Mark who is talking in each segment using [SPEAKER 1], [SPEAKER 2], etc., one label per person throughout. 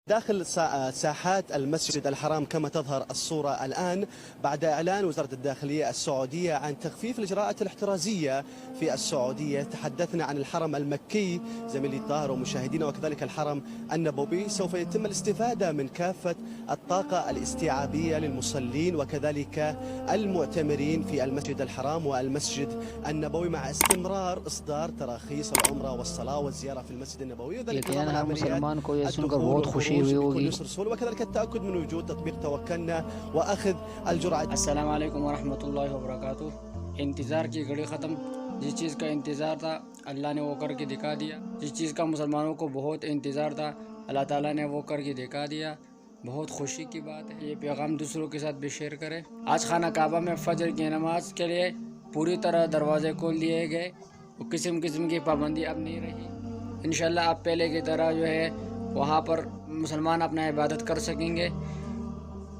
[SPEAKER 1] داخل ساحات المسجد الحرام كما تظهر الصورة الآن بعد إعلان وزارة الداخلية السعودية عن تخفيف الإجراءات الاحترازية في السعودية. تحدثنا عن الحرم المكي زميلي طاهر ومشاهدينا، وكذلك الحرم النبوي. سوف يتم الاستفادة من كافة الطاقة الاستيعابية للمصلين وكذلك المعتمرين في المسجد الحرام والمسجد النبوي، مع استمرار إصدار تراخيص العمرة والصلاة والزيارة في المسجد النبوي.
[SPEAKER 2] مسلمان کو یہ سن کر بہت خوشی ہوئی ہوگی.
[SPEAKER 1] وكذلك التأكد من وجود تطبيق توكلنا وأخذ الجرعة.
[SPEAKER 3] السلام علیکم ورحمۃ اللہ وبرکاتہ. انتظار کی گھڑی ختم. جس چیز کا انتظار تھا اللہ نے وہ کر کے دکھا دیا. جس چیز کا مسلمانوں کو بہت انتظار تھا اللہ تعالیٰ نے وہ کر کے دکھا دیا. بہت خوشی کی بات ہے. یہ پیغام دوسروں کے ساتھ بھی شیئر کریں. آج خانہ کعبہ میں فجر کی نماز کے لیے پوری طرح دروازے کھول دیے گئے. قسم قسم کی پابندی اب نہیں رہی. انشاءاللہ اب پہلے کی طرح جو ہے وہاں پر مسلمان اپنا عبادت کر سکیں گے.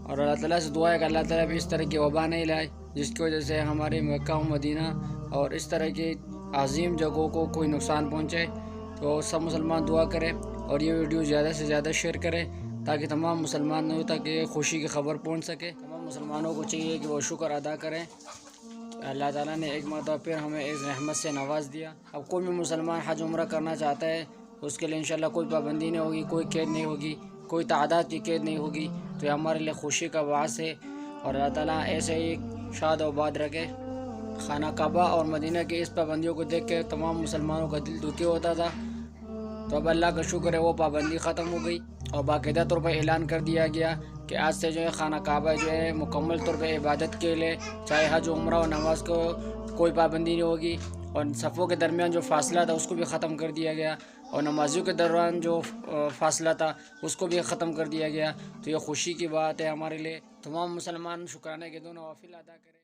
[SPEAKER 3] اور اللہ تعالیٰ سے دعا ہے کہ اللہ تعالیٰ بھی اس طرح کی وبا نہیں لائے جس کی وجہ سے ہمارے مکہ و مدینہ اور اس طرح کی عظیم جگہوں کو کوئی نقصان پہنچے. تو سب مسلمان دعا کریں اور یہ ویڈیو زیادہ سے زیادہ شیئر کریں تاکہ تمام مسلمان نہیں تاکہ خوشی کی خبر پہنچ سکے. تمام مسلمانوں کو چاہیے کہ وہ شکر ادا کریں. اللہ تعالیٰ نے ایک مرتبہ پھر ہمیں اس رحمت سے نواز دیا. اب کوئی بھی مسلمان حج عمرہ کرنا چاہتا ہے اس کے لیے انشاءاللہ کوئی پابندی نہیں ہوگی، کوئی قید نہیں ہوگی، کوئی تعداد کی قید نہیں ہوگی. تو یہ ہمارے لیے خوشی کا باعث ہے اور اللہ تعالیٰ ایسے ہی شاد و آباد رکھے. خانہ کعبہ اور مدینہ کی اس پابندیوں کو دیکھ کے تمام مسلمانوں کا دل دکھی ہوتا تھا. تو اب اللہ کا شکر ہے وہ پابندی ختم ہو گئی اور باقاعدہ طور پر اعلان کر دیا گیا کہ آج سے جو ہے خانہ کعبہ جو ہے مکمل طور پہ عبادت کے لیے چاہے حج عمرہ اور نماز کو کوئی پابندی نہیں ہوگی. اور صفوں کے درمیان جو فاصلہ تھا اس کو بھی ختم کر دیا گیا اور نمازیوں کے دوران جو فاصلہ تھا اس کو بھی ختم کر دیا گیا. تو یہ خوشی کی بات ہے ہمارے لیے. تمام مسلمان شکرانے کے دو نوافل ادا کریں.